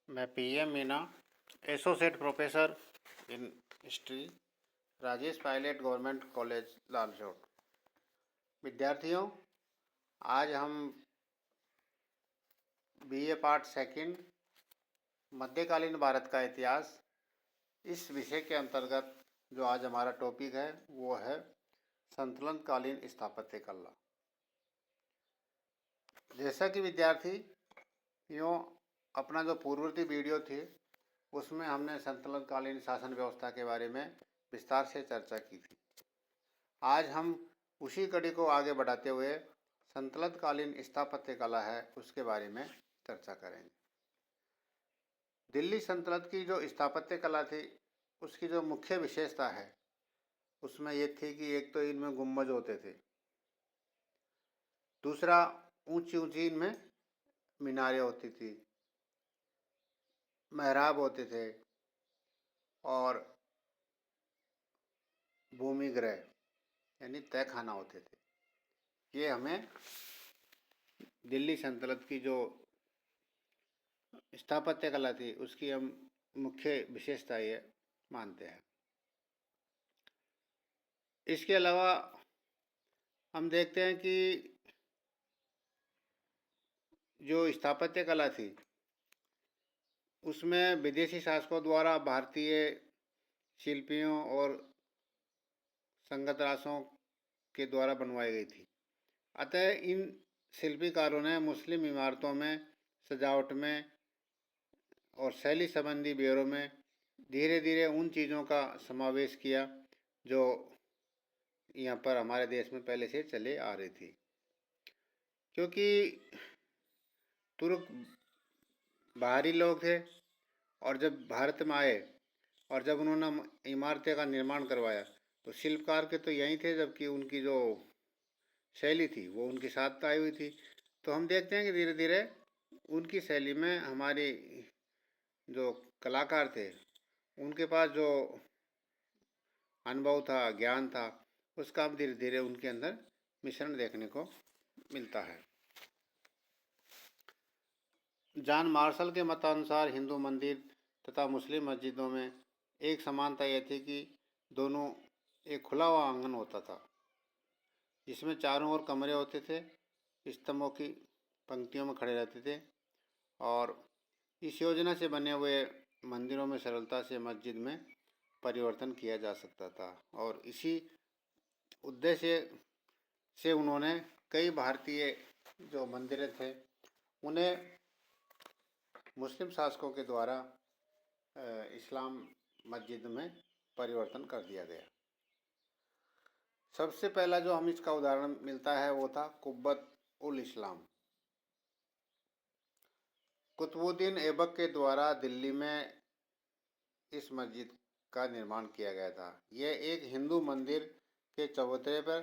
मैं PM Meena, associate professor in history, Rajesh Pilot government college Lalsot. विद्यार्थियों, आज हम BA पार्ट सेकंड मध्यकालीन भारत का इतिहास, इस विषय के अंतर्गत जो आज हमारा टॉपिक है वो है संतुलनकालीन स्थापत्य कला। जैसा कि विद्यार्थियों, अपना जो पूर्ववर्ती वीडियो थी उसमें हमने संतुलनकालीन शासन व्यवस्था के बारे में विस्तार से चर्चा की थी। आज हम उसी कड़ी को आगे बढ़ाते हुए संतुलनकालीन स्थापत्य कला है उसके बारे में चर्चा करेंगे। दिल्ली सल्तनत की जो स्थापत्य कला थी उसकी जो मुख्य विशेषता है उसमें ये थी कि एक तो इनमें गुम्बज होते थे, दूसरा ऊंची ऊंची इनमें मीनारें होती थी, मेहराब होते थे और भूमिगृह यानी तहखाना होते थे। ये हमें दिल्ली सल्तनत की जो स्थापत्य कला थी उसकी हम मुख्य विशेषता ये मानते हैं। इसके अलावा हम देखते हैं कि जो स्थापत्य कला थी उसमें विदेशी शासकों द्वारा भारतीय शिल्पियों और संगत रासों के द्वारा बनवाई गई थी। अतः इन शिल्पकारों ने मुस्लिम इमारतों में, सजावट में और शैली संबंधी ब्यौरों में धीरे धीरे उन चीज़ों का समावेश किया जो यहाँ पर हमारे देश में पहले से चले आ रही थी। क्योंकि तुर्क बाहरी लोग थे और जब भारत में आए और जब उन्होंने इमारतें का निर्माण करवाया तो शिल्पकार के तो यहीं थे, जबकि उनकी जो शैली थी वो उनके साथ आई हुई थी। तो हम देखते हैं कि धीरे धीरे उनकी शैली में हमारी जो कलाकार थे उनके पास जो अनुभव था, ज्ञान था, उसका अब धीरे धीरे उनके अंदर मिश्रण देखने को मिलता है। जॉन मार्शल के मतानुसार हिंदू मंदिर तथा मुस्लिम मस्जिदों में एक समानता यह थी कि दोनों एक खुला हुआ आंगन होता था जिसमें चारों ओर कमरे होते थे, स्तंभों की पंक्तियों में खड़े रहते थे और इस योजना से बने हुए मंदिरों में सरलता से मस्जिद में परिवर्तन किया जा सकता था। और इसी उद्देश्य से उन्होंने कई भारतीय जो मंदिर थे उन्हें मुस्लिम शासकों के द्वारा इस्लाम मस्जिद में परिवर्तन कर दिया गया। सबसे पहला जो हम इसका उदाहरण मिलता है वो था कुब्बत उल इस्लाम। कुतुबुद्दीन ऐबक के द्वारा दिल्ली में इस मस्जिद का निर्माण किया गया था। यह एक हिंदू मंदिर के चबूतरे पर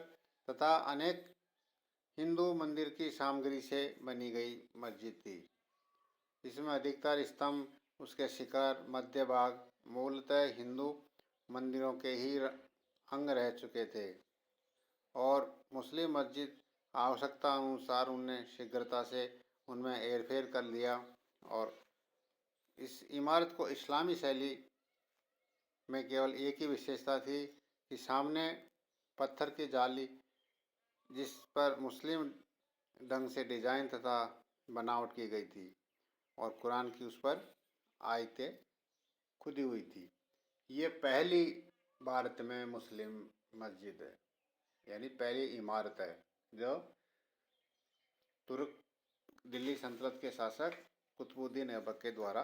तथा अनेक हिंदू मंदिर की सामग्री से बनी गई मस्जिद थी। इसमें अधिकतर स्तंभ, उसके शिखर, मध्य भाग मूलतः हिंदू मंदिरों के ही अंग रह चुके थे और मुस्लिम मस्जिद आवश्यकता अनुसार उन्हें शीघ्रता से उनमें हेरफेर कर लिया और इस इमारत को इस्लामी शैली में केवल एक ही विशेषता थी कि सामने पत्थर की जाली जिस पर मुस्लिम ढंग से डिजाइन तथा बनावट की गई थी और कुरान की उस पर आयतें खुदी हुई थी। ये पहली भारत में मुस्लिम मस्जिद है, यानी पहली इमारत है जो तुर्क दिल्ली सल्तनत के शासक कुतुबुद्दीन ऐबक के द्वारा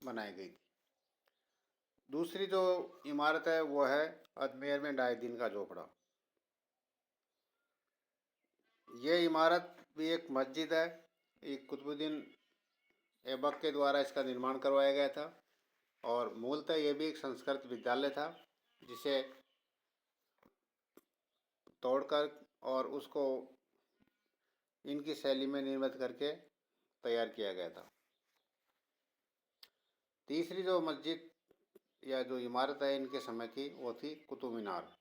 बनाई गई थी। दूसरी जो इमारत है वो है अजमेर में डायदीन का झोपड़ा। ये इमारत भी एक मस्जिद है। एक कुतुबुद्दीन ऐबक के द्वारा इसका निर्माण करवाया गया था और मूलतः ये भी एक संस्कृत विद्यालय था जिसे तोड़कर और उसको इनकी शैली में निर्मित करके तैयार किया गया था। तीसरी जो मस्जिद या जो इमारत है इनके समय की वो थी कुतुब मीनार।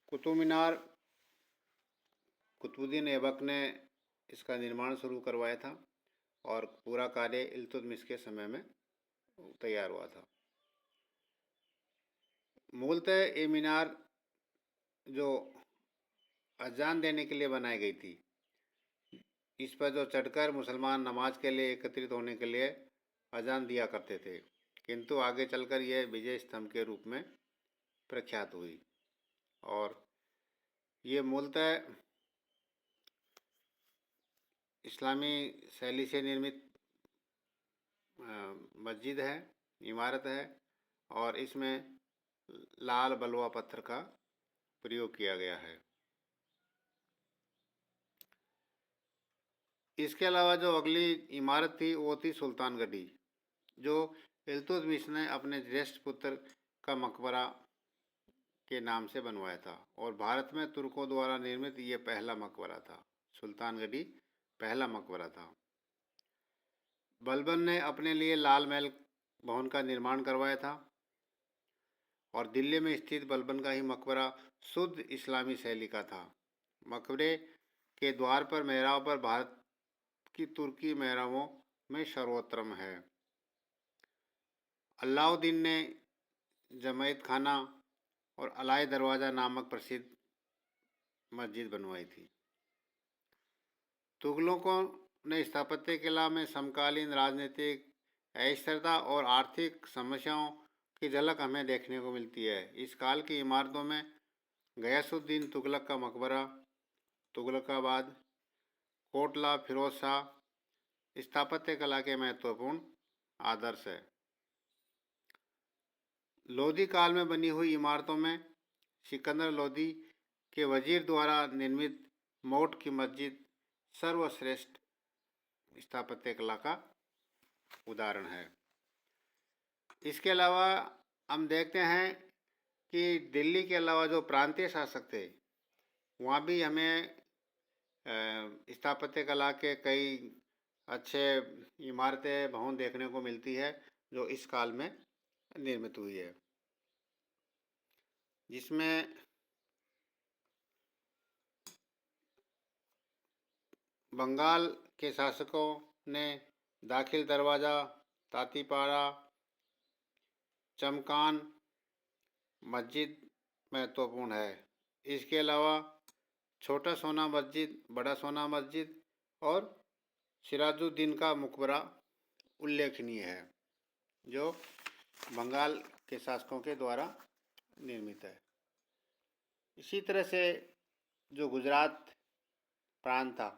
कुतुब मीनार कुतुबुद्दीन ऐबक ने इसका निर्माण शुरू करवाया था और पूरा कार्य इल्तुतमिश के समय में तैयार हुआ था। मूलतः ये मीनार जो अजान देने के लिए बनाई गई थी, इस पर जो चढ़कर मुसलमान नमाज के लिए एकत्रित होने के लिए अजान दिया करते थे, किंतु आगे चलकर यह विजय स्तंभ के रूप में प्रख्यात हुई। और ये मूलतः इस्लामी शैली से निर्मित मस्जिद है, इमारत है, और इसमें लाल बलुआ पत्थर का प्रयोग किया गया है। इसके अलावा जो अगली इमारत थी वो थी सुल्तानगढ़ी, जो इल्तुतमिश ने अपने ज्येष्ठ पुत्र का मकबरा के नाम से बनवाया था, और भारत में तुर्कों द्वारा निर्मित ये पहला मकबरा था। सुल्तानगढ़ी पहला मकबरा था। बलबन ने अपने लिए लाल महल भवन का निर्माण करवाया था, और दिल्ली में स्थित बलबन का ही मकबरा शुद्ध इस्लामी शैली का था। मकबरे के द्वार पर मेहराब पर भारत की तुर्की मेहराबों में सर्वोत्तम है। अलाउद्दीन ने जमैत खाना और अलाई दरवाज़ा नामक प्रसिद्ध मस्जिद बनवाई थी। तुगलकों ने स्थापत्य कला में समकालीन राजनीतिक अस्थिरता और आर्थिक समस्याओं की झलक हमें देखने को मिलती है। इस काल की इमारतों में गयासुद्दीन तुगलक का मकबरा, तुगलकाबाद, कोटला फिरोज शाह स्थापत्य कला के महत्वपूर्ण आदर्श है। लोधी काल में बनी हुई इमारतों में सिकंदर लोधी के वजीर द्वारा निर्मित मोट की मस्जिद सर्वश्रेष्ठ स्थापत्य कला का उदाहरण है। इसके अलावा हम देखते हैं कि दिल्ली के अलावा जो प्रांतीय शासक थे, वहाँ भी हमें स्थापत्य कला के कई अच्छे इमारतें भवन देखने को मिलती है, जो इस काल में निर्मित हुई है, जिसमें बंगाल के शासकों ने दाखिल दरवाज़ा, तातीपाड़ा, चमकान मस्जिद महत्वपूर्ण है। इसके अलावा छोटा सोना मस्जिद, बड़ा सोना मस्जिद और सिराजुद्दीन का मकबरा उल्लेखनीय है, जो बंगाल के शासकों के द्वारा निर्मित है। इसी तरह से जो गुजरात प्रांत था,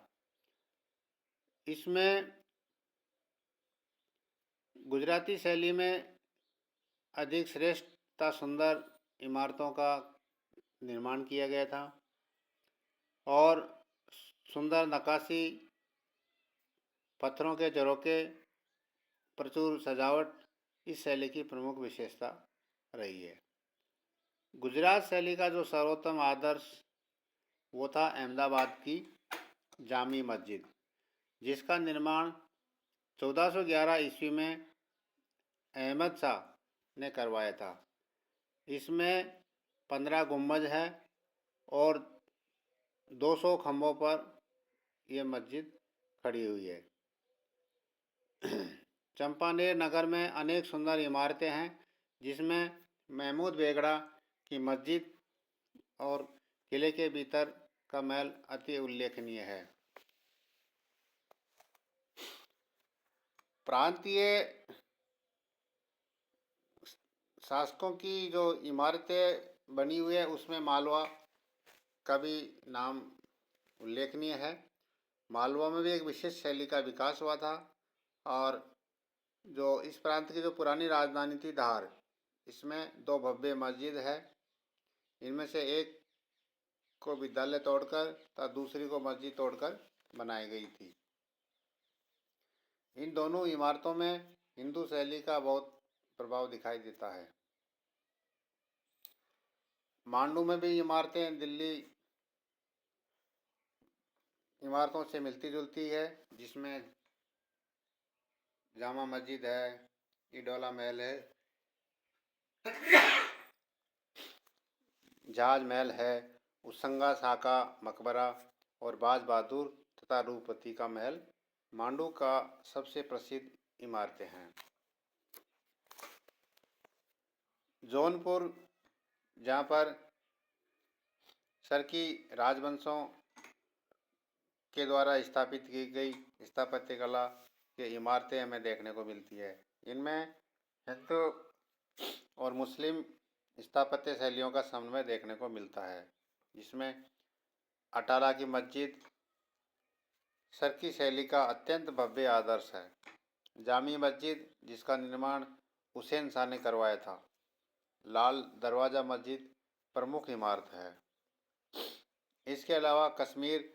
इसमें गुजराती शैली में अधिक श्रेष्ठ तथा सुंदर इमारतों का निर्माण किया गया था, और सुंदर नक्काशी, पत्थरों के झरोखे, प्रचुर सजावट इस शैली की प्रमुख विशेषता रही है। गुजरात शैली का जो सर्वोत्तम आदर्श वो था अहमदाबाद की जामी मस्जिद, जिसका निर्माण 1411 ईस्वी में अहमद शाह ने करवाया था। इसमें 15 गुंबज है और 200 खंभों पर यह मस्जिद खड़ी हुई है। चंपानेर नगर में अनेक सुंदर इमारतें हैं, जिसमें महमूद बेगड़ा की मस्जिद और किले के भीतर का महल अति उल्लेखनीय है। प्रांतीय शासकों की जो इमारतें बनी हुई है, उसमें मालवा का भी नाम उल्लेखनीय है। मालवा में भी एक विशेष शैली का विकास हुआ था, और जो इस प्रांत की जो पुरानी राजधानी थी धार, इसमें 2 भव्य मस्जिद है। इनमें से एक को विद्यालय तोड़कर तथा दूसरी को मस्जिद तोड़कर बनाई गई थी। इन दोनों इमारतों में हिंदू शैली का बहुत प्रभाव दिखाई देता है। मांडू में भी इमारतें दिल्ली इमारतों से मिलती जुलती है, जिसमें जामा मस्जिद है, इडोला महल है, जहाज महल है, उसंगा शाह का मकबरा और बाज बहादुर तथा रूपवती का महल मांडू का सबसे प्रसिद्ध इमारतें हैं। जौनपुर, जहाँ पर सरकी राजवंशों के द्वारा स्थापित की गई स्थापत्य कला की इमारतें हमें देखने को मिलती है। इनमें हिंदू और मुस्लिम स्थापत्य शैलियों का समन्वय देखने को मिलता है, जिसमें अटाला की मस्जिद सरकी शैली का अत्यंत भव्य आदर्श है। जामी मस्जिद, जिसका निर्माण हुसैन शाह ने करवाया था। लाल दरवाज़ा मस्जिद प्रमुख इमारत है। इसके अलावा कश्मीर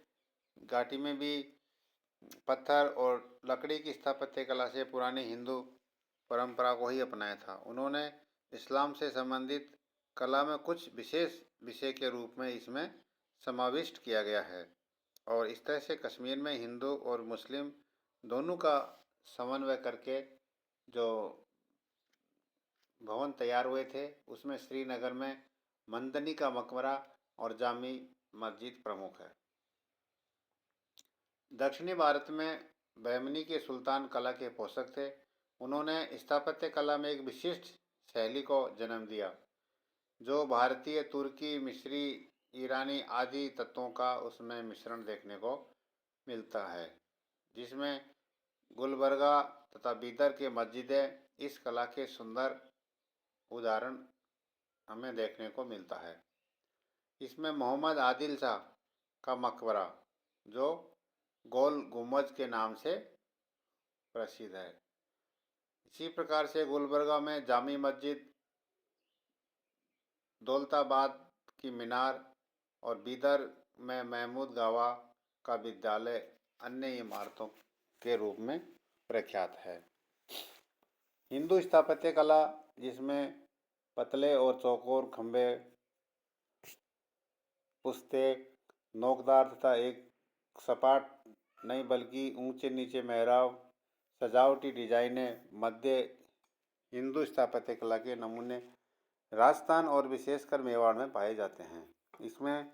घाटी में भी पत्थर और लकड़ी की स्थापत्य कला से पुरानी हिंदू परंपरा को ही अपनाया था। उन्होंने इस्लाम से संबंधित कला में कुछ विशेष विषय के रूप में इसमें समाविष्ट किया गया है, और इस तरह से कश्मीर में हिंदू और मुस्लिम दोनों का समन्वय करके जो भवन तैयार हुए थे, उसमें श्रीनगर में मंदनी का मकबरा और जामी मस्जिद प्रमुख है। दक्षिणी भारत में बहमनी के सुल्तान कला के पोषक थे। उन्होंने स्थापत्य कला में एक विशिष्ट शैली को जन्म दिया, जो भारतीय, तुर्की, मिस्री, ईरानी आदि तत्वों का उसमें मिश्रण देखने को मिलता है, जिसमें गुलबर्गा तथा बीदर के मस्जिदें इस कला के सुंदर उदाहरण हमें देखने को मिलता है। इसमें मोहम्मद आदिल शाह का मकबरा, जो गोल गुम्बज के नाम से प्रसिद्ध है। इसी प्रकार से गुलबर्गा में जामी मस्जिद, दौलताबाद की मीनार और बीदर में महमूद गावा का विद्यालय अन्य इमारतों के रूप में प्रख्यात है। हिंदू स्थापत्य कला, जिसमें पतले और चौकोर खंभे, पुस्ते, नोकदार तथा एक सपाट नहीं बल्कि ऊंचे नीचे मेहराब, सजावटी डिजाइनें मध्य हिंदू स्थापत्य कला के नमूने राजस्थान और विशेषकर मेवाड़ में पाए जाते हैं। इसमें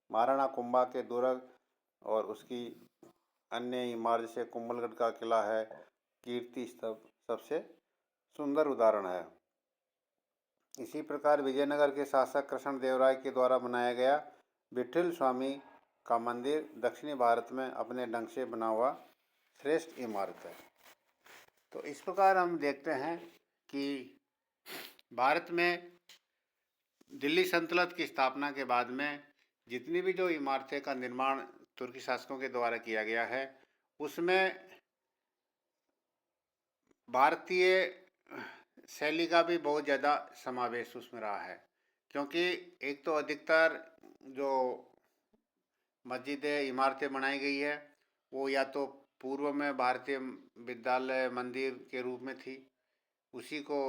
महाराणा कुंभा के दुर्ग और उसकी अन्य इमारत से कुंभलगढ़ का किला है, कीर्ति स्तंभ सबसे सुंदर उदाहरण है। इसी प्रकार विजयनगर के शासक कृष्णदेवराय के द्वारा बनाया गया विठल स्वामी का मंदिर दक्षिणी भारत में अपने ढंग से बना हुआ श्रेष्ठ इमारत है। तो इस प्रकार हम देखते हैं कि भारत में दिल्ली सल्तनत की स्थापना के बाद में जितनी भी जो इमारतें का निर्माण तुर्की शासकों के द्वारा किया गया है, उसमें भारतीय शैली का भी बहुत ज़्यादा समावेश उसमें रहा है, क्योंकि एक तो अधिकतर जो मस्जिदें इमारतें बनाई गई है, वो या तो पूर्व में भारतीय विद्यालय मंदिर के रूप में थी, उसी को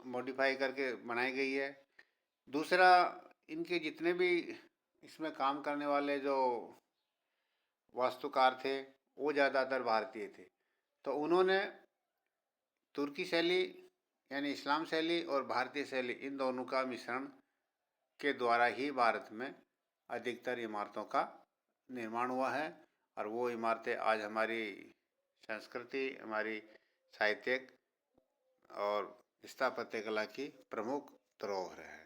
मॉडिफाई करके बनाई गई है। दूसरा, इनके जितने भी इसमें काम करने वाले जो वास्तुकार थे, वो ज़्यादातर भारतीय थे। तो उन्होंने तुर्की शैली यानी इस्लाम शैली और भारतीय शैली, इन दोनों का मिश्रण के द्वारा ही भारत में अधिकतर इमारतों का निर्माण हुआ है, और वो इमारतें आज हमारी संस्कृति, हमारी साहित्यिक और स्थापत्य कला की प्रमुख धरोहर है।